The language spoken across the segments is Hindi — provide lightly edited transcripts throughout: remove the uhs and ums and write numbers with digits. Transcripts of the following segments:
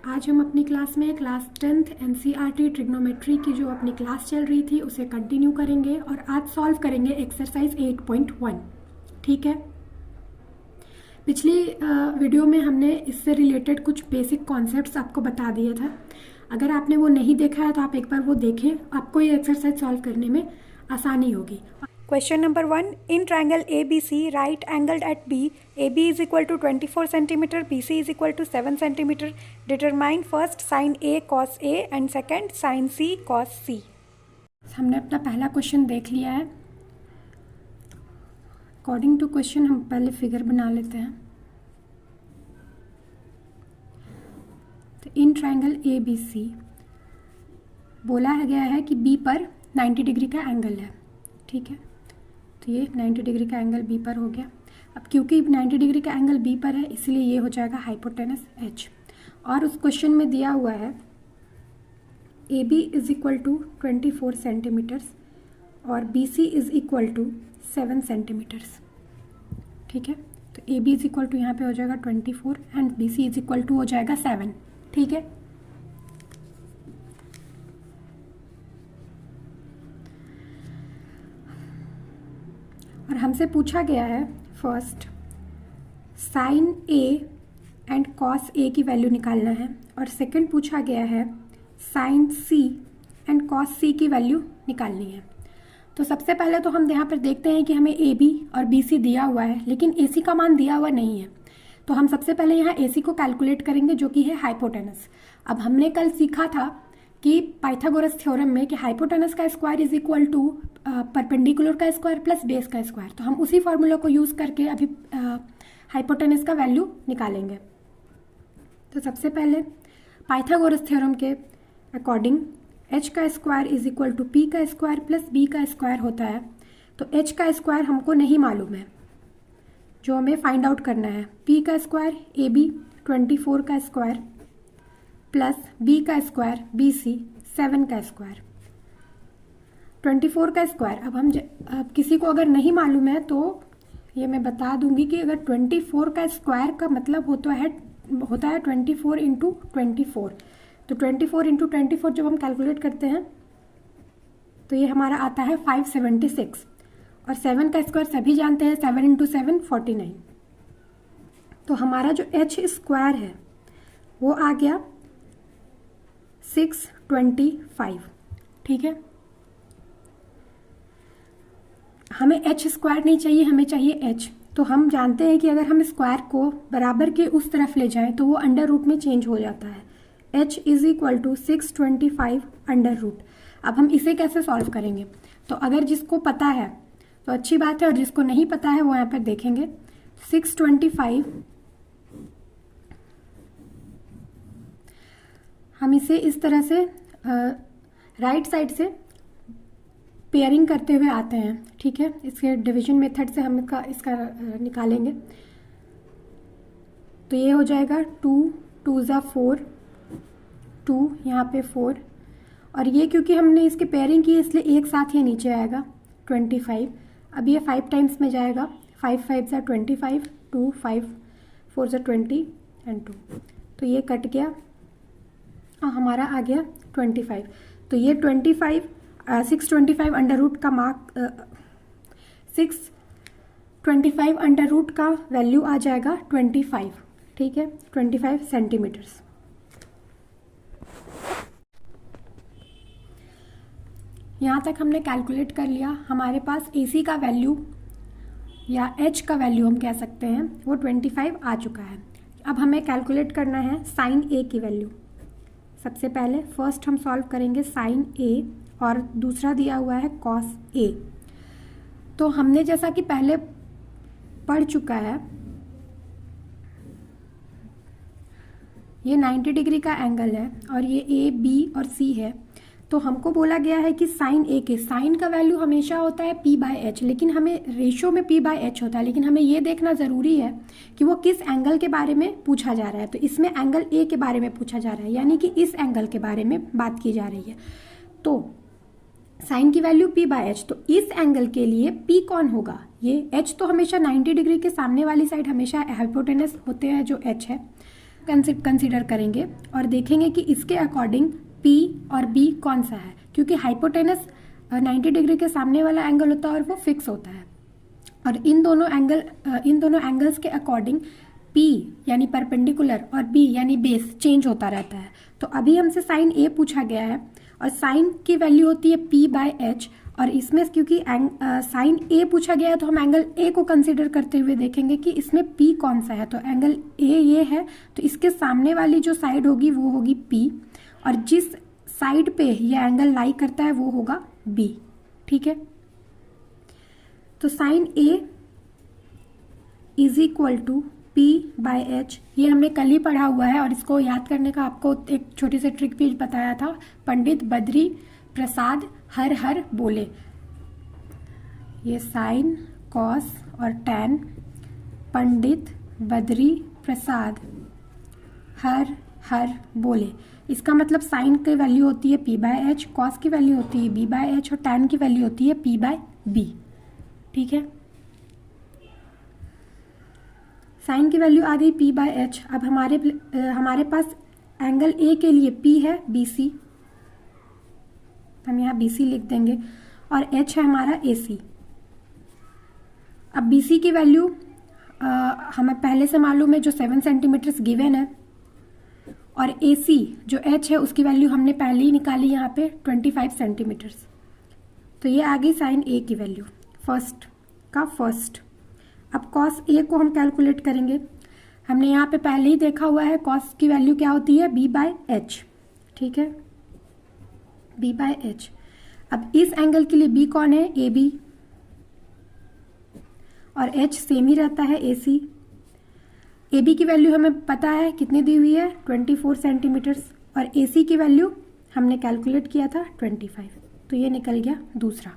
आज हम अपनी क्लास में क्लास 10th एनसीईआरटी ट्रिग्नोमेट्री की जो अपनी क्लास चल रही थी उसे कंटिन्यू करेंगे और आज सॉल्व करेंगे एक्सरसाइज 8.1। ठीक है, पिछली वीडियो में हमने इससे रिलेटेड कुछ बेसिक कॉन्सेप्ट्स आपको बता दिए थे। अगर आपने वो नहीं देखा है तो आप एक बार वो देखें, आपको ये एक्सरसाइज सॉल्व करने में आसानी होगी। Question number 1. In triangle ABC, right angled at B, AB is equal to 24 cm, BC is equal to 7 cm. Determine first sin A cos A and second sin C cos C. हमने अपना पहला क्वेश्चन देख लिया है। अकॉर्डिंग टू क्वेश्चन हम पहले फिगर बना लेते हैं। तो इन ट्रायंगल ABC बोला गया है कि B पर 90 डिग्री का एंगल है। ठीक है, तो ये 90 डिग्री का एंगल B पर हो गया। अब क्योंकि 90 डिग्री का एंगल B पर है इसलिए ये हो जाएगा हाइपोटेनस H। और उस क्वेश्चन में दिया हुआ है AB is equal to 24 centimetres और BC is equal to 7 centimetres. ठीक है, तो AB इज इक्वल टू यहाँ पे हो जाएगा 24 and BC is equal to हो जाएगा 7। ठीक है, और हमसे पूछा गया है first sine A and cos A की वैल्यू निकालना है और सेकंड पूछा गया है sine C and cos C की वैल्यू निकालनी है। तो सबसे पहले तो हम यहाँ पर देखते हैं कि हमें AB और BC दिया हुआ है लेकिन AC का मान दिया हुआ नहीं है। तो हम सबसे पहले यहाँ AC को कैलकुलेट करेंगे जो कि है हाइपोटेनस। अब हमने कल सीखा था कि पाइथागोरस थ्योरम में कि हाइपोटेनस का square is equal to perpendicular का स्क्वायर प्लस बेस का स्क्वायर। तो हम उसी फॉर्मूला को यूज़ करके अभी हाइपोटेनस का वैल्यू निकालेंगे। तो सबसे पहले पाइथागोरस थ्योरम के अकॉर्डिंग h का square is equal to p का स्क्वायर प्लस b का स्क्वायर होता है। तो h का स्क्वायर हमको नहीं मालूम है, जो हमें फाइंड आउट करना है। p का स्क्वायर AB 24 का स्क्वायर प्लस b का स्क्वायर BC 7 का स्क्वायर 24 का स्क्वायर। अब किसी को अगर नहीं मालूम है तो ये मैं बता दूंगी कि अगर 24 का स्क्वायर का मतलब होता है 24 इंटू 24। तो 24 इंटू 24 जब हम कैलकुलेट करते हैं तो ये हमारा आता है 576 और 7 का स्क्वायर सभी जानते हैं 7 इंटू 7 49। तो हमारा जो h स्क्वायर है वो आ गया 625। ठीक है, हमें h स्क्वायर नहीं चाहिए, हमें चाहिए h। तो हम जानते हैं कि अगर हम स्क्वायर को बराबर के उस तरफ ले जाएं तो वो अंडर रूट में चेंज हो जाता है। h is equal to 625 under root. अब हम इसे कैसे सॉल्व करेंगे? तो अगर जिसको पता है तो अच्छी बात है और जिसको नहीं पता है वो यहाँ पर देखेंगे। 625 हम इसे इस तरह से राइट साइड से पेयरिंग करते हुए आते हैं। ठीक है, इसके डिवीजन मेथड से हम इसका निकालेंगे। तो ये हो जाएगा 2 2 ज़ा 4 2 यहाँ पे 4 और ये क्योंकि हमने इसकी पेयरिंग की इसलिए एक साथ ही नीचे आएगा 25। अब ये 5 टाइम्स में जाएगा, 5 5 ज़ा 25 2 5 4 ज़ा 20 एंड 2। तो ये कट गया और हमारा आ गया 25। तो ये 625 अंडर रूट का मार्क 625 अंडर रूट का वैल्यू आ जाएगा 25। ठीक है, 25 सेंटीमीटर्स। यहाँ तक हमने कैलकुलेट कर लिया। हमारे पास AC का वैल्यू या H का वैल्यू हम कह सकते हैं वो 25 आ चुका है। अब हमें कैलकुलेट करना है साइन A की वैल्यू। सबसे पहले फर्स्ट हम सॉल्व करेंगे साइन A और दूसरा दिया हुआ है कॉस A। तो हमने जैसा कि पहले पढ़ चुका है ये 90 डिग्री का एंगल है और ये A B और C है। तो हमको बोला गया है कि साइन A के साइन का वैल्यू हमेशा होता है P/H, लेकिन हमें रेशो में P/H होता है। लेकिन हमें ये देखना ज़रूरी है कि वो किस एंगल के बारे में पूछा जा रहा है। तो इसमें एंगल A के बारे में पूछा जा रहा है, यानी कि इस एंगल के बारे में बात की जा रही है। तो साइन की वैल्यू P/H, तो इस एंगल के लिए P कौन होगा? ये H तो हमेशा 90 डिग्री के सामने वाली साइड हमेशा हाइपोटेनस होते हैं जो H है। कंसिडर करेंगे और देखेंगे कि इसके अकॉर्डिंग P और B कौन सा है, क्योंकि हाइपोटेनस 90 डिग्री के सामने वाला एंगल होता है और वो फिक्स होता है। और इन दोनों एंगल्स के अकॉर्डिंग P यानी परपेंडिकुलर और B यानी बेस चेंज होता रहता है। तो अभी हमसे साइन A पूछा गया है और साइन की वैल्यू होती है P/H, और इसमें क्योंकि साइन A पूछा गया है तो हम एंगल A को कंसीडर करते हुए देखेंगे कि इसमें P कौन सा है। तो एंगल A ये है, तो इसके सामने वाली जो साइड होगी वो होगी P, और जिस साइड पे ये एंगल लाई करता है वो होगा B। ठीक है, तो sine A is equal to P/H, ये हमने कल ही पढ़ा हुआ है और इसको याद करने का आपको एक छोटी सी ट्रिक भी बताया था। पंडित बद्री प्रसाद हर हर बोले, ये साइन कॉस और टैन, पंडित बद्री प्रसाद हर हर बोले। इसका मतलब साइन की वैल्यू होती है P/H, कॉस की वैल्यू होती है B/H और टैन की वैल्यू होती है P/B। ठीक है, साइन की वैल्यू आ गई P/H। अब हमारे पास एंगल A के लिए P है BC, हम यहाँ BC लिख देंगे, और H है हमारा AC। अब BC की वैल्यू हमें पहले से मालूम है, जो 7 सेंटीमीटर गिवन है, और AC जो H है उसकी वैल्यू हमने पहले ही निकाली यहाँ पे 25 सेंटीमीटर। तो ये आ गई साइन A की वैल्यू फर्स्ट। अब कॉस A को हम कैलकुलेट करेंगे। हमने यहाँ पे पहले ही देखा हुआ है कॉस की वैल्यू क्या होती है B/H। ठीक है, B/H। अब इस एंगल के लिए B कौन है AB, और H सेम ही रहता है AC। AB की वैल्यू हमें पता है कितनी दी हुई है 24 सेंटीमीटर, और AC की वैल्यू हमने कैलकुलेट किया था 25। तो ये निकल गया दूसरा।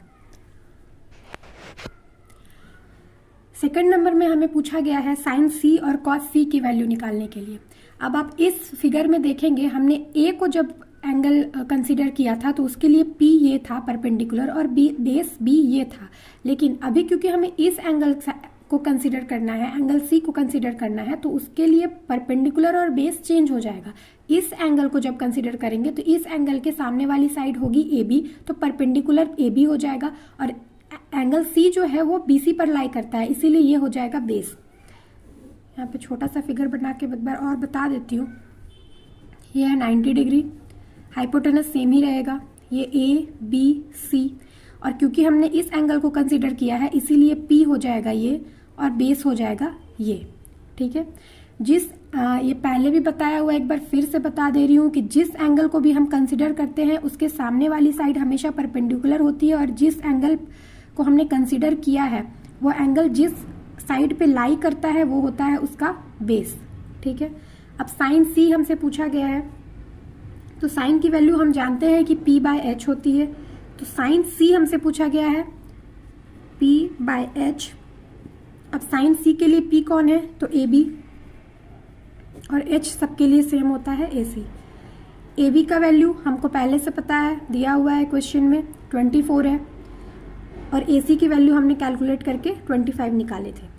सेकंड नंबर में हमें पूछा गया है साइन C और कॉस C की वैल्यू निकालने के लिए। अब आप इस फिगर में देखेंगे, हमने A को जब एंगल कंसीडर किया था तो उसके लिए P ये था परपेंडिकुलर और बेस B ये था, लेकिन अभी क्योंकि हमें इस एंगल को कंसीडर करना है, एंगल C को कंसीडर करना है, तो उसके लिए परपेंडिकुलर और बेस चेंज हो जाएगा। इस एंगल को जब कंसीडर करेंगे तो इस एंगल के सामने वाली साइड होगी AB, तो परपेंडिकुलर AB हो जाएगा, और एंगल C जो है वो BC पर लाई करता है, इसीलिए ये हो जाएगा बेस। यहाँ पे छोटा सा फिगर बना के एक बार और बता देती हूँ। ये है 90 डिग्री, हाइपोटेनस सेम ही रहेगा, ये A B C, और क्योंकि हमने इस एंगल को कंसीडर किया है इसीलिए P हो जाएगा ये, और बेस हो जाएगा ये। ठीक है, ये पहले भी बताया हुआ, एक बार फिर से बता दे रही हूँ कि जिस एंगल को भी हम कंसीडर करते हैं उसके सामने वाली साइड हमेशा परपेंडिकुलर होती है, और जिस एंगल को हमने कंसीडर किया है वो एंगल जिस साइड पे लाई करता है वो होता है उसका बेस। ठीक है, अब साइन C हमसे पूछा गया है, तो साइन की वैल्यू हम जानते हैं कि P/H होती है, तो साइन C हमसे पूछा गया है P/H। अब साइन C के लिए P कौन है, तो AB, और H सबके लिए सेम होता है AC। AB का वैल्यू हमको पहले से पता है, दिया हुआ है क्वेश्चन में 24 है, और AC की वैल्यू हमने कैलकुलेट करके 25 निकाले थे।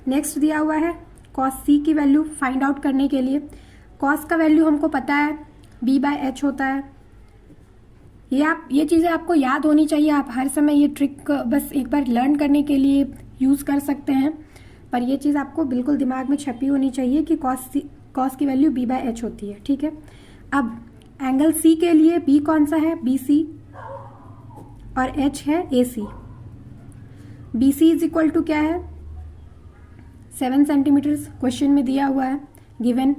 नेक्स्ट दिया हुआ है कॉस C की वैल्यू फाइंड आउट करने के लिए। कॉस का वैल्यू हमको पता है B/H होता है। ये चीज़ें आपको याद होनी चाहिए, आप हर समय ये ट्रिक बस एक बार लर्न करने के लिए यूज़ कर सकते हैं, पर ये चीज़ आपको बिल्कुल दिमाग में छपी होनी चाहिए कि कॉस की वैल्यू B/H होती है। ठीक है, अब एंगल C के लिए B कौन सा है BC, और H है AC। BC is equal to क्या है 7 सेंटीमीटर, क्वेश्चन में दिया हुआ है गिवन,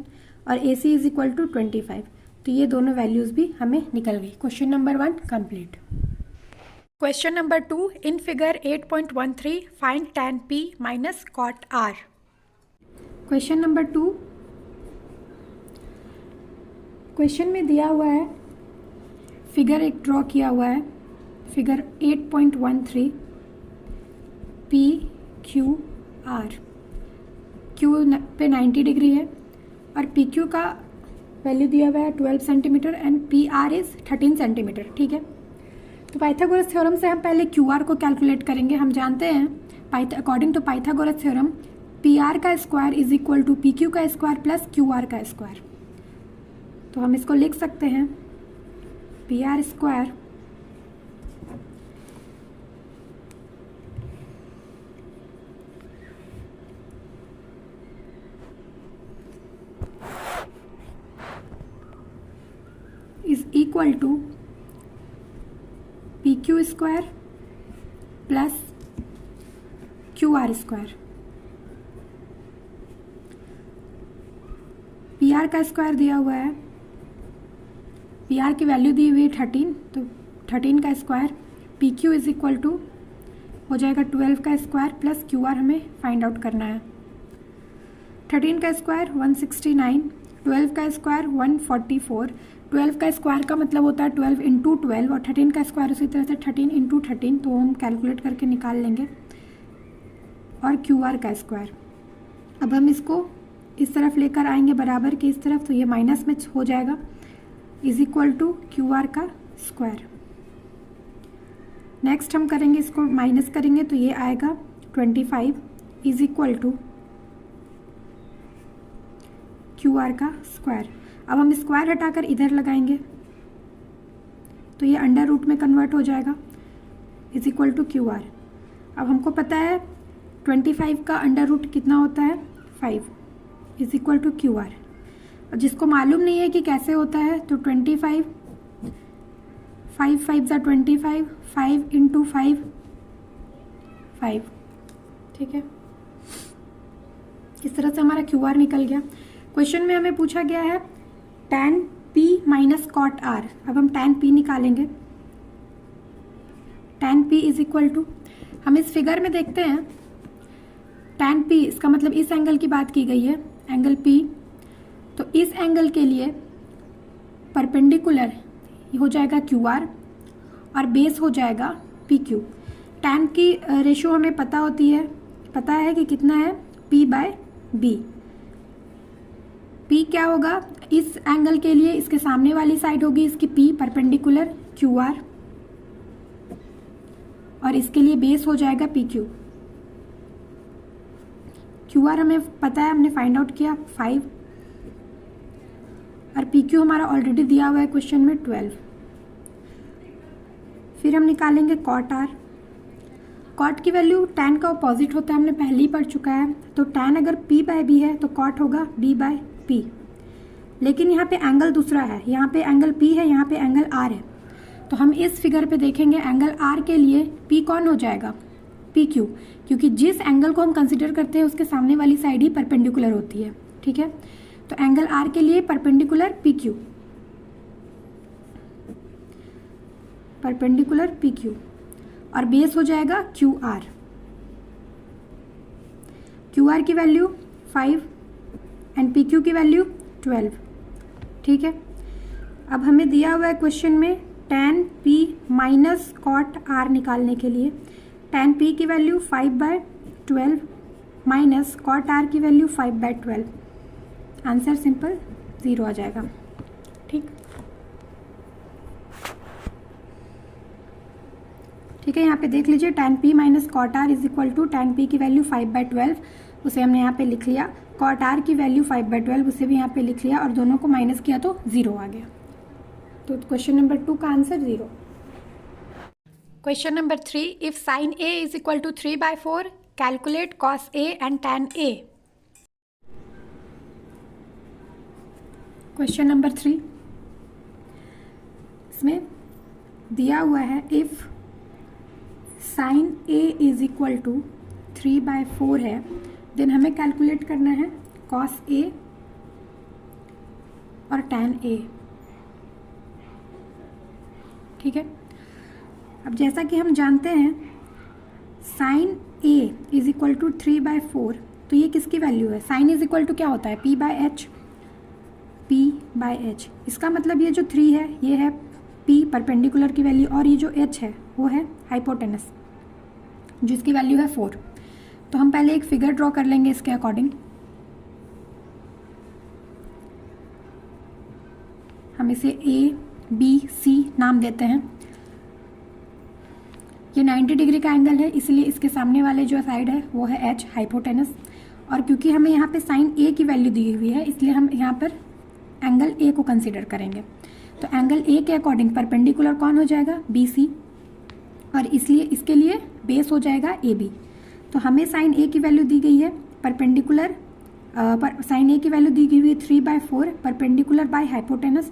और AC इज इक्वल टू 25। तो ये दोनों वैल्यूज भी हमें निकल गई। Question number 1 complete. Question number 2. In figure 8.13, find tan P minus cot R. Question number 2, question में दिया हुआ है, फिगर एक ड्रॉ किया हुआ है, फिगर 8.13 PQR। Q पे 90 डिग्री है और PQ का वैल्यू दिया हुआ है 12 centimetre and PR is 13 centimetre. ठीक है, तो पाइथागोरस थ्योरम से हम पहले QR को कैलकुलेट करेंगे। हम जानते हैं according to Pythagoras theorem P R का square is equal to P Q का स्क्वायर प्लस क्यू आर का स्क्वायर। तो हम इसको लिख सकते हैं P R square is equal to P Q square plus Q R square. P R का स्क्वायर दिया हुआ है, पी आर की वैल्यू दी हुई है 13, तो 13 का square P Q is equal to हो जाएगा 12 का स्क्वायर प्लस क्यू आर हमें फाइंड आउट करना है। 13 का स्क्वायर 169, 12 का स्क्वायर 144, 12 का स्क्वायर का मतलब होता है 12 इंटू 12 और 13 का स्क्वायर उसी तरह से 13 इंटू 13, तो हम कैलकुलेट करके निकाल लेंगे। और क्यू आर का स्क्वायर, अब हम इसको इस तरफ लेकर आएंगे बराबर के इस तरफ, तो ये माइनस में हो जाएगा is equal to Q R का स्क्वायर। नेक्स्ट हम करेंगे इसको माइनस करेंगे तो ये आएगा 25 is equal to Q R का स्क्वायर। अब हम स्क्वायर हटाकर इधर लगाएंगे तो ये अंडर रूट में कन्वर्ट हो जाएगा is equal to Q R. अब हमको पता है 25 का अंडर रूट कितना होता है 5 is equal to Q R. अब जिसको मालूम नहीं है कि कैसे होता है तो 25 5 5 ज़ा 25 5 इंटू 5 5, ठीक है। इस तरह से हमारा क्यू आर निकल गया। क्वेश्चन में हमें पूछा गया है tan p minus cot r। अब हम tan p निकालेंगे। tan p is equal to, हम इस फिगर में देखते हैं tan p इसका मतलब इस एंगल की बात की गई है, एंगल p। तो इस एंगल के लिए परपेंडिकुलर हो जाएगा क्यू आर और बेस हो जाएगा पी क्यू। tan की रेशियो हमें पता होती है, पता है कि कितना है p बाय बी। p क्या होगा इस एंगल के लिए, इसके सामने वाली साइड होगी इसकी p परपेंडिकुलर क्यू आर और इसके लिए बेस हो जाएगा पी क्यू। क्यू आर हमें पता है, हमने फाइंड आउट किया 5 और पी क्यू हमारा ऑलरेडी दिया हुआ है क्वेश्चन में 12। फिर हम निकालेंगे कॉट आर। कॉट की वैल्यू tan का अपोजिट होता है, हमने पहले ही पढ़ चुका है। तो tan अगर p बाय b है तो कॉट होगा b बाय p। लेकिन यहाँ पे एंगल दूसरा है, यहाँ पे एंगल p है, यहाँ पे एंगल r है। तो हम इस फिगर पे देखेंगे एंगल r के लिए p कौन हो जाएगा पी क्यू, क्योंकि जिस एंगल को हम कंसिडर करते हैं उसके सामने वाली साइड ही परपेंडिकुलर होती है, ठीक है। तो एंगल आर के लिए perpendicular P Q, perpendicular P Q और बेस हो जाएगा क्यू आर। क्यू आर की वैल्यू 5 एंड पी क्यू की वैल्यू 12, ठीक है। अब हमें दिया हुआ है क्वेश्चन में tan p minus cot r निकालने के लिए tan p की value 5 by 12 minus cot r की वैल्यू 5 बाय 12। आंसर सिंपल 0 आ जाएगा, ठीक है। यहाँ पे देख लीजिए tan p minus cot r is equal to tan p की वैल्यू 5 बाय 12, उसे हमने यहाँ पे लिख लिया। कॉट r की वैल्यू 5 बाय 12 उसे भी यहाँ पे लिख लिया और दोनों को माइनस किया तो 0 आ गया। तो क्वेश्चन नंबर 2 का आंसर 0। Question number 3, if sine a is equal to 3 by 4 calculate cos a and tan a। Question number 3, इसमें दिया हुआ है if sine a is equal to 3 by 4 है, देन हमें कैलकुलेट करना है कॉस a और tan a, ठीक है। अब जैसा कि हम जानते हैं sine a is equal to 3 by 4, तो ये किसकी वैल्यू है, साइन इज इक्वल टू क्या होता है p by h, p by h। इसका मतलब ये जो 3 है ये है p परपेंडिकुलर की वैल्यू और ये जो h है वो है हाइपोटेनस जिसकी वैल्यू है 4। तो हम पहले एक फिगर ड्रॉ कर लेंगे इसके अकॉर्डिंग। हम इसे a b c नाम देते हैं। ये 90 डिग्री का एंगल है, इसलिए इसके सामने वाले जो साइड है वो है h हाइपोटेनस और क्योंकि हमें यहाँ पे साइन ए की वैल्यू दी हुई है इसलिए हम यहाँ पर एंगल ए को कंसिडर करेंगे। तो एंगल ए के अकॉर्डिंग परपेंडिकुलर कौन हो जाएगा, बी सी, और इसलिए इसके लिए बेस हो जाएगा ए बी। तो हमें साइन ए की वैल्यू दी गई है परपेंडिकुलर, साइन ए की वैल्यू दी गई हुई है 3/4 परपेंडिकुलर बाय हाइपोटेनस।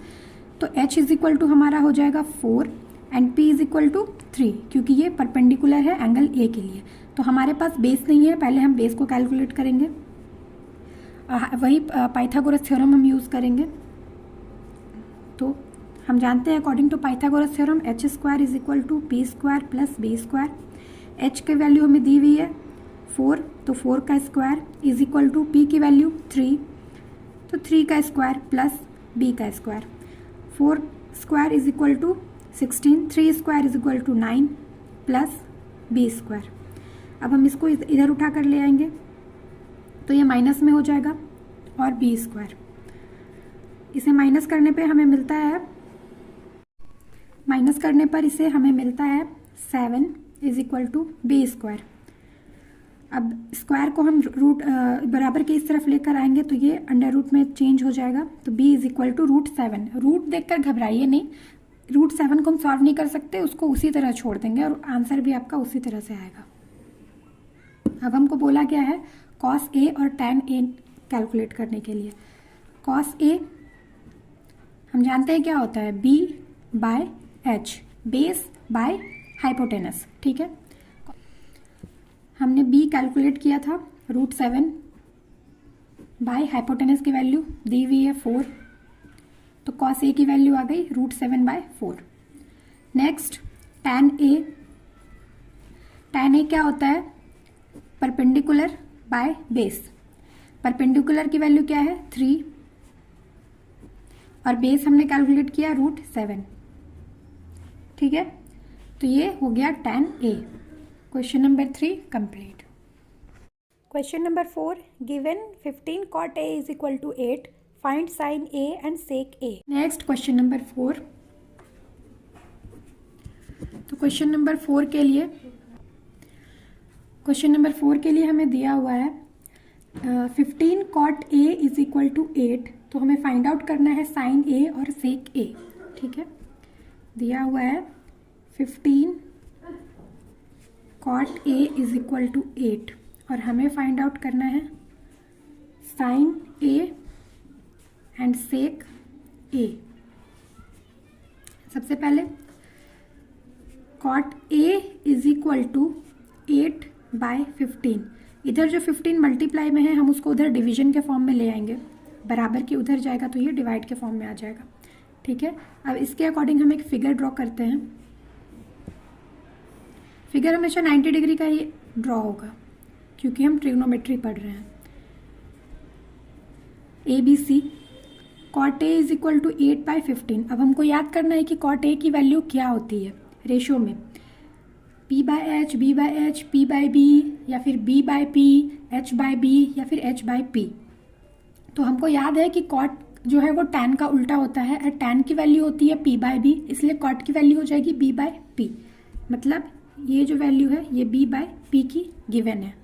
तो h इज इक्वल टू हमारा हो जाएगा 4 and p is equal to 3, क्योंकि ये परपेंडिकुलर है एंगल ए के लिए। तो हमारे पास बेस नहीं है, पहले हम बेस को कैलकुलेट करेंगे, वही पाइथागोरस थ्योरम हम यूज़ करेंगे। तो हम जानते हैं according to Pythagoras theorem h² is equal to p² plus b²। h की वैल्यू हमें दी हुई है 4, तो 4 का square is equal to p की वैल्यू 3, तो 3 का स्क्वायर प्लस b का square. 4 square is equal to 16, 3 square is equal to 9 plus b²। अब हम इसको इधर उठा कर ले आएंगे तो ये माइनस में हो जाएगा, और b², इसे माइनस करने पे हमें मिलता है, माइनस करने पर इसे हमें मिलता है 7 इज इक्वल टू b²। अब स्क्वायर को हम रूट बराबर के इस तरफ लेकर आएंगे तो ये अंडर रूट में चेंज हो जाएगा, तो b is equal to √7। Root देखकर घबराइए नहीं, √7 को हम सॉल्व नहीं कर सकते, उसको उसी तरह छोड़ देंगे और आंसर भी आपका उसी तरह से आएगा। अब हमको बोला गया है cos A और tan A कैलकुलेट करने के लिए। cos A हम जानते हैं क्या होता है, b/h, बेस बाय हाइपोटेनस, ठीक है। हमने b कैलकुलेट किया था √7 बाय हाइपोटेनस की वैल्यू दी हुई है 4, तो cos A की वैल्यू आ गई √7/4। Next tan A, tan A क्या होता है, परपेंडिकुलर बाय बेस। परपेंडिकुलर की वैल्यू क्या है 3, और बेस हमने कैलकुलेट किया √7, ठीक है। तो ये हो गया tan A। Question number 3 complete. Question number 4. Given 15 cot A is equal to 8, find sin A and sec A. Next question number 4। तो क्वेश्चन नंबर 4 के लिए हमें दिया हुआ है 15 cot A is equal to 8, तो हमें फाइंड आउट करना है साइन A और सेक A, ठीक है। दिया हुआ है 15 cot A is equal to 8 और हमें फाइंड आउट करना है sine A and sec A। सबसे पहले cot A is equal to 8/15। इधर जो 15 मल्टीप्लाई में है हम उसको उधर डिवीजन के फॉर्म में ले आएंगे, बराबर की उधर जाएगा तो ये डिवाइड के फॉर्म में आ जाएगा, ठीक है। अब इसके अकॉर्डिंग हम एक फिगर ड्रॉ करते हैं। फिगर हमेशा 90 डिग्री का ही ड्रॉ होगा क्योंकि हम ट्रिग्नोमेट्री पढ़ रहे हैं। ABC cot A is equal to 8/15। अब हमको याद करना है कि cot A की वैल्यू क्या होती है रेशियो में, p/h, b/h, p/b या फिर b/p, h/b या फिर h/p। तो हमको याद है कि cot जो है वो tan का उल्टा होता है और tan की वैल्यू होती है p/b, इसलिए cot की वैल्यू हो जाएगी b/p। मतलब ये जो वैल्यू है ये b/p की गिवन है,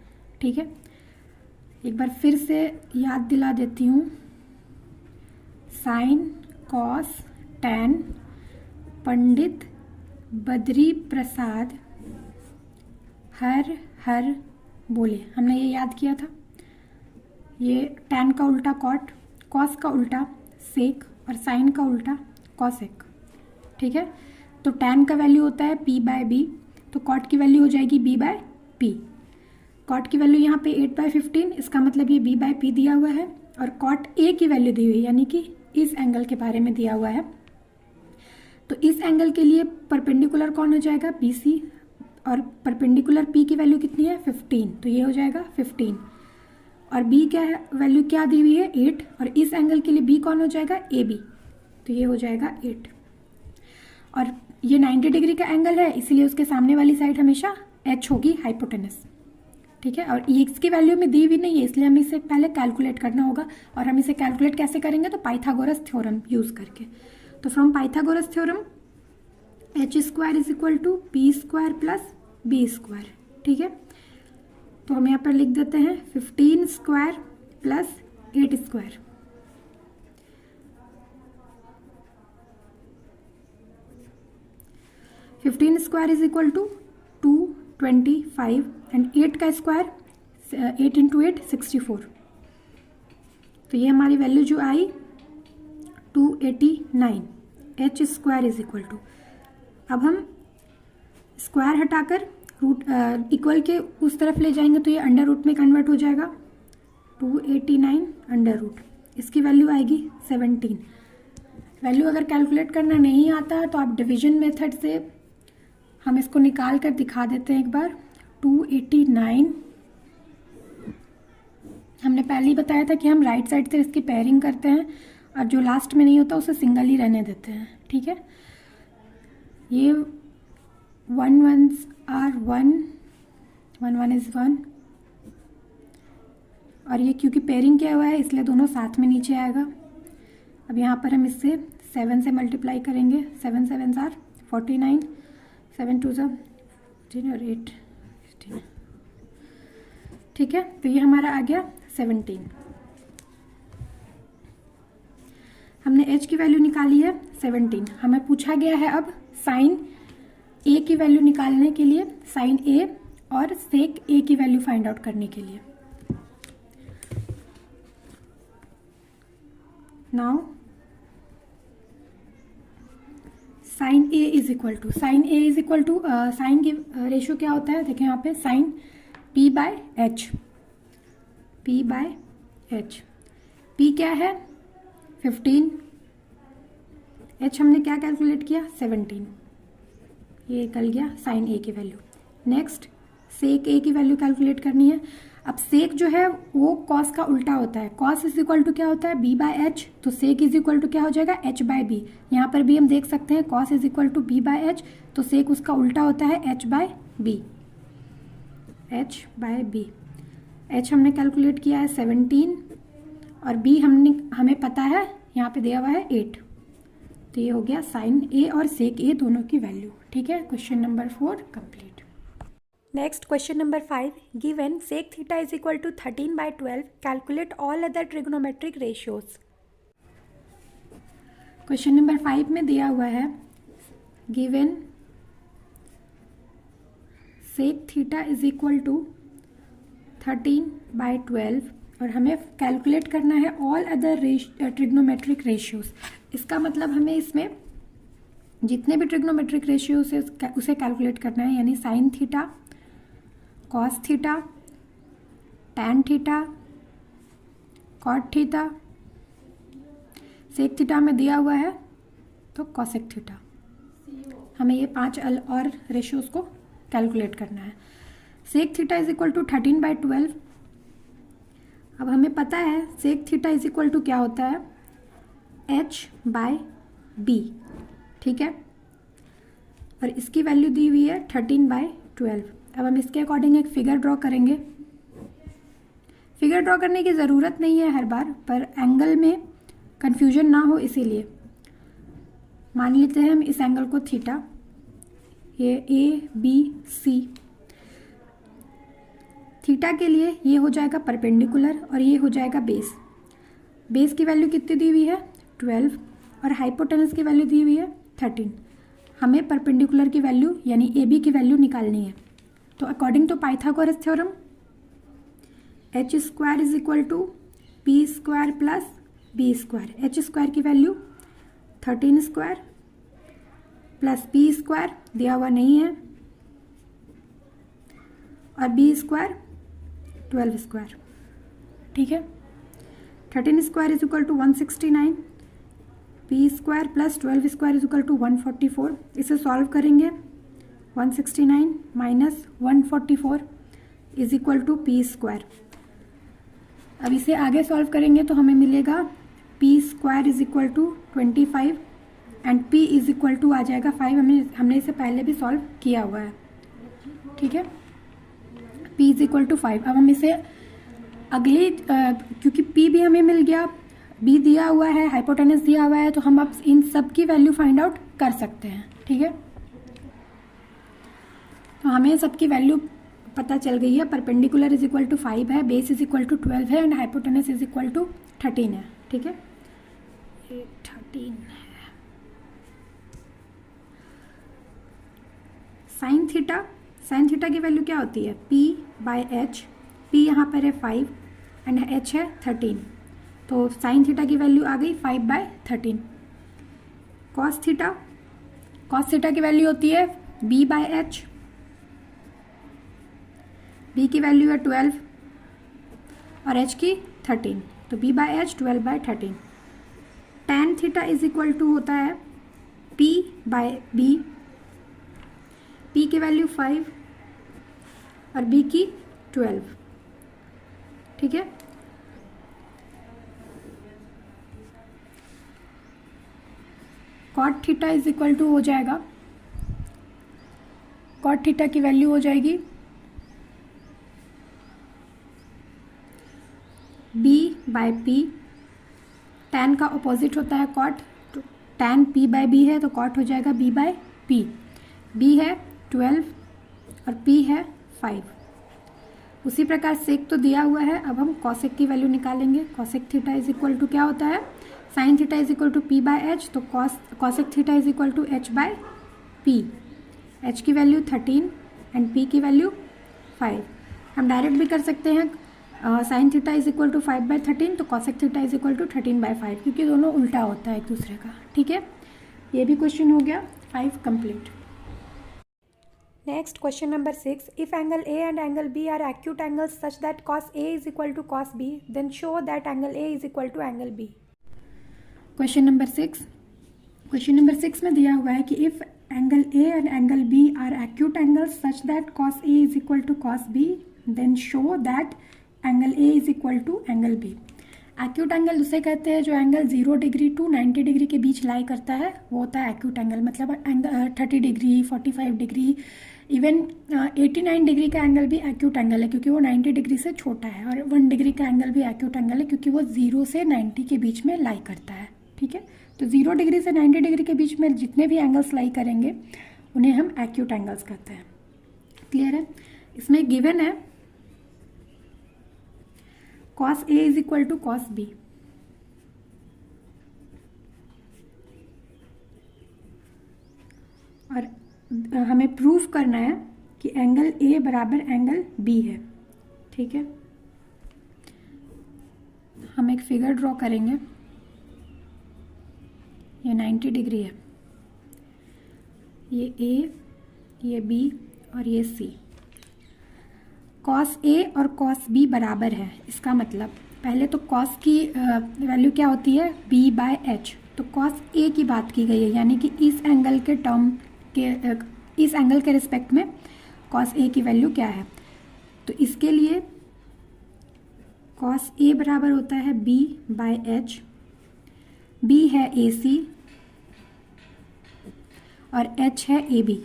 ठीक है। एक बार फिर से याद दिला देती हूँ, sine cos tan Pandit Badri Prasad हर हर बोले, हमने ये याद किया था। ये टैन का उल्टा कॉट, कॉस का उल्टा सेक और साइन का उल्टा कॉसेक, ठीक है। तो टैन का वैल्यू होता है p/b, तो कॉट की वैल्यू हो जाएगी b/p। कॉट की वैल्यू यहाँ पे 8/15, इसका मतलब ये b/p दिया हुआ है और कॉट A की वैल्यू दी हुई है, यानी कि इस एंगल के बारे में दिया हुआ है। तो इस एंगल के लिए परपेंडिकुलर कौन हो जाएगा, BC, और परपेंडिकुलर P की वैल्यू कितनी है 15, तो ये हो जाएगा 15। और B क्या है, वैल्यू क्या दी हुई है 8, और इस एंगल के लिए B कौन हो जाएगा AB, तो ये हो जाएगा 8। और ये 90 डिग्री का एंगल है इसलिए उसके सामने वाली साइड हमेशा H होगी, हाइपोटेनस, ठीक है। और इसकी वैल्यू में दी हुई नहीं है इसलिए हमें इसे पहले कैलकुलेट करना होगा, और हम इसे कैलकुलेट कैसे करेंगे, तो पाइथागोरस थ्योरम यूज करके। तो from Pythagoras theorem h² is equal to p² plus b², ठीक है। तो हम यहाँ पर लिख देते हैं 15 square plus 8 square. Fifteen square is equal to 225 and 8 का स्क्वायर 8 इंटू 8 64। तो ये हमारी वैल्यू जो आई 289। H square is equal to, अब हम स्क्वायर हटाकर रूट इक्वल के उस तरफ ले जाएंगे तो ये अंडर रूट में कन्वर्ट हो जाएगा। 289 अंडर रूट, इसकी वैल्यू आएगी 17। वैल्यू अगर कैलकुलेट करना नहीं आता है तो आप डिवीजन मेथड से हम इसको निकाल कर दिखा देते हैं एक बार। 289 हमने पहले ही बताया था कि हम राइट साइड से इसकी पेयरिंग करते हैं और जो लास्ट में नहीं होता उसे सिंगल ही रहने देते हैं, ठीक है। ये 1 1s are 1 1 1 is 1 और ये क्योंकि पेयरिंग किया हुआ है इसलिए दोनों साथ में नीचे आएगा। अब यहाँ पर हम इससे 7 से मल्टीप्लाई करेंगे। 7 7s are 49, 7 2s are 15 और 8 15, ठीक है। तो ये हमारा आ गया 17। हमने h की वैल्यू निकाली है 17। हमें पूछा गया है अब साइन a की वैल्यू निकालने के लिए, साइन a और सेक a की वैल्यू फाइंड आउट करने के लिए। Now sine a is equal to, sine a is equal to, sine की रेशियो क्या होता है देखिए यहाँ पे, sine p by h, p by h। p क्या है 15, h हमने क्या कैलकुलेट किया 17, ये निकल गया साइन a की वैल्यू। नेक्स्ट सेक a की वैल्यू कैलकुलेट करनी है। अब सेक जो है वो कॉस का उल्टा होता है। कॉस इज इक्वल टू क्या होता है b बाय एच, तो सेक इज इक्वल टू क्या हो जाएगा h बाय बी। यहाँ पर भी हम देख सकते हैं cos is equal to b by H, तो सेक उसका उल्टा होता है h by B, h by B. h हमने कैलकुलेट किया है 17 और b हमें पता है यहाँ पे दिया हुआ है 8, तो ये हो गया साइन a और सेक a दोनों की वैल्यू, ठीक है। Question number 4 complete. Next, question number 5. Given sec theta is equal to 13 by 12, calculate all other trigonometric ratios. Question number 5 में दिया हुआ है given sec theta is equal to 13 by 12 और हमें कैलकुलेट करना है ऑल अदर ट्रिग्नोमेट्रिक रेशियोज। इसका मतलब हमें इसमें जितने भी ट्रिग्नोमेट्रिक रेशियोज है उसे कैलकुलेट करना है, यानी sine theta, cos theta, tan theta, cot theta, sec theta में दिया हुआ है तो कॉसेक थीटा। हमें ये 5 और रेशियोज को कैलकुलेट करना है। Sec theta is equal to 13 by 12। अब हमें पता है sec theta is equal to क्या होता है h बाय बी, ठीक है। और इसकी वैल्यू दी हुई है 13 बाय 12। अब हम इसके अकॉर्डिंग एक फिगर ड्रॉ करेंगे। फिगर ड्रॉ करने की ज़रूरत नहीं है हर बार, पर एंगल में कंफ्यूजन ना हो इसीलिए मान लेते हैं हम इस एंगल को थीटा। ये ए बी सी, थीटा के लिए ये हो जाएगा परपेंडिकुलर और ये हो जाएगा बेस। बेस की वैल्यू कितनी दी हुई है 12 और हाइपोटेनस की वैल्यू दी हुई है 13। हमें परपेंडिकुलर की वैल्यू यानी ए बी की वैल्यू निकालनी है। तो according to Pythagoras theorem h square is equal to p square plus b square. H square की value 13 square plus b square दिया हुआ नहीं है और बी स्क्वायर 12 स्क्वायर, ठीक है। 13 square is equal to 169, p square plus 12 square is equal to 144। इसे सॉल्व करेंगे 169 minus 144 is equal to p square. अब इसे आगे सॉल्व करेंगे तो हमें मिलेगा p square is equal to 25 and p is equal to आ जाएगा 5। हमने इसे पहले भी सॉल्व किया हुआ है, ठीक है। P is equal to 5। अब हम इसे अगली क्योंकि पी भी हमें मिल गया, बी दिया हुआ है, हाइपोटेनस दिया हुआ है, तो हम अब इन सब की वैल्यू फाइंड आउट कर सकते हैं, ठीक है। तो हमें सबकी वैल्यू पता चल गई है। परपेंडिकुलर इज इक्वल टू 5 है, बेस इज इक्वल टू 12 है and hypotenuse is equal to 13 है। ठीक है, ये 13 है। साइन थीटा की वैल्यू क्या होती है? p/h। p यहाँ पर है 5 एंड h है 13, तो साइन थीटा की वैल्यू आ गई 5/13। कॉस थीटा की वैल्यू होती है b/h। b की वैल्यू है 12 और h की 13, तो b/h 12/13। tan theta is equal to होता है p/b। p की वैल्यू 5 और b की 12। ठीक है, cot theta is equal to हो जाएगा, cot थीटा की वैल्यू हो जाएगी b/p। tan का अपोजिट होता है cot, तो tan p/b है तो cot हो जाएगा b/p। b है 12 और p है 5। उसी प्रकार सेक तो दिया हुआ है, अब हम कॉसेक की वैल्यू निकालेंगे। Cosec theta is equal to क्या होता है? Sine theta is equal to p/h, तो cosec theta is equal to h/p। h की वैल्यू 13 एंड p की वैल्यू 5। हम डायरेक्ट भी कर सकते हैं, sine theta is equal to 5/13, तो cosec theta is equal to 13/5, क्योंकि दोनों उल्टा होता है एक दूसरे का। ठीक है, ये भी क्वेश्चन हो गया 5 complete. Next, question number 6. If angle A and angle B are acute angles such that cos A is equal to cos B, then show that angle A is equal to angle B. Question number 6 में दिया हुआ है कि if angle A and angle B are acute angles such that cos A is equal to cos B, then show that angle A is equal to angle B. Acute angle उसे कहते हैं जो एंगल 0 डिग्री टू 90 डिग्री के बीच लाई करता है, वो होता है एक्यूट एंगल। मतलब angle 30 degree, 45 degree, even 89 degree का एंगल भी एक्यूट एंगल है, क्योंकि वो 90 डिग्री से छोटा है। और 1 डिग्री का एंगल भी एक्यूट एंगल है, क्योंकि वो 0 से 90 के बीच में लाई करता है। ठीक है, तो 0 डिग्री से 90 डिग्री के बीच में जितने भी एंगल्स लाई करेंगे उन्हें हम एक्यूट एंगल्स कहते हैं। क्लियर है? इसमें गिवन है cos A is equal to cos B। और हमें प्रूफ करना है कि एंगल A बराबर एंगल B है। ठीक है, हम एक फिगर ड्रॉ करेंगे। ये 90 डिग्री है, ये A, ये B और ये C। cos A और cos B बराबर है, इसका मतलब पहले तो cos की वैल्यू क्या होती है? b/h। तो cos A की बात की गई है, यानी कि इस एंगल के टर्म के इस एंगल के रिस्पेक्ट में cos A की वैल्यू क्या है? तो इसके लिए cos A बराबर होता है b/h। b है AC और h है AB।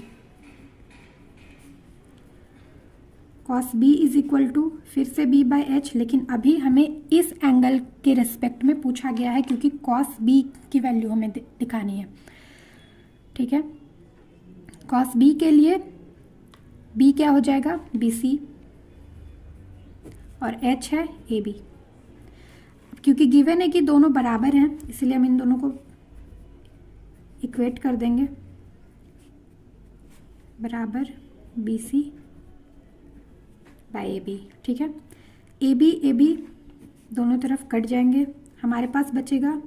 cos B is equal to फिर से b/h, लेकिन अभी हमें इस एंगल के रिस्पेक्ट में पूछा गया है, क्योंकि cos B की वैल्यू हमें दिखानी है। ठीक है, cos B के लिए B क्या हो जाएगा? BC और h है AB। क्योंकि गिवन है कि दोनों बराबर हैं, इसलिए हम इन दोनों को इक्वेट कर देंगे, बराबर BC बाय AB। ठीक है, AB दोनों तरफ कट जाएंगे, हमारे पास बचेगा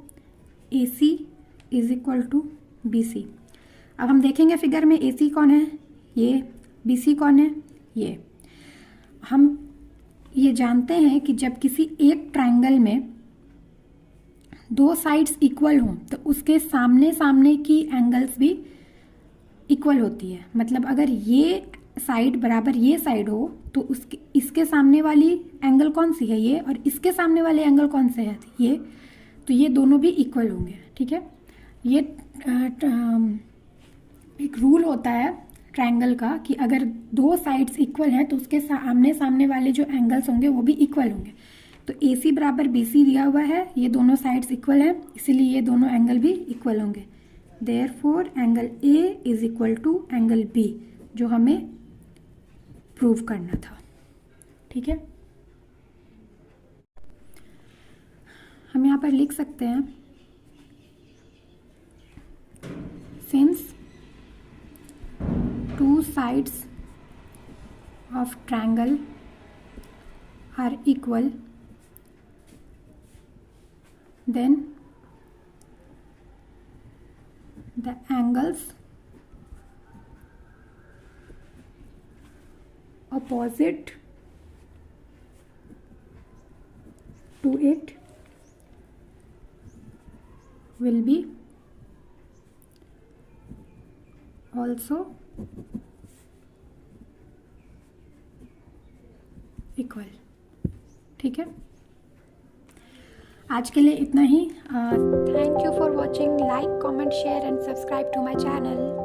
AC is equal to BC। अब हम देखेंगे फिगर में AC कौन है? ये। BC कौन है? ये। हम ये जानते हैं कि जब किसी एक ट्रायंगल में दो साइड्स इक्वल हों तो उसके सामने सामने की एंगल्स भी इक्वल होती है। मतलब अगर ये साइड बराबर ये साइड हो तो उसके इसके सामने वाली एंगल कौन सी है? ये। और इसके सामने वाले एंगल कौन से है? ये। तो ये दोनों भी इक्वल होंगे। ठीक है, ये एक रूल होता है ट्रायंगल का कि अगर दो साइड्स इक्वल हैं तो उसके आमने सामने वाले जो एंगल्स होंगे वो भी इक्वल होंगे। तो AC बराबर BC दिया हुआ है, ये दोनों साइड्स इक्वल हैं, इसीलिए ये दोनों एंगल भी इक्वल होंगे। Therefore angle A is equal to angle B, जो हमें प्रूव करना था। ठीक है, हम यहाँ पर लिख सकते हैं since two sides of triangle are equal then the angles opposite to it will be also equal। ठीक है, आज के लिए इतना ही। Thank you for watching. Like, comment, share and subscribe to my channel.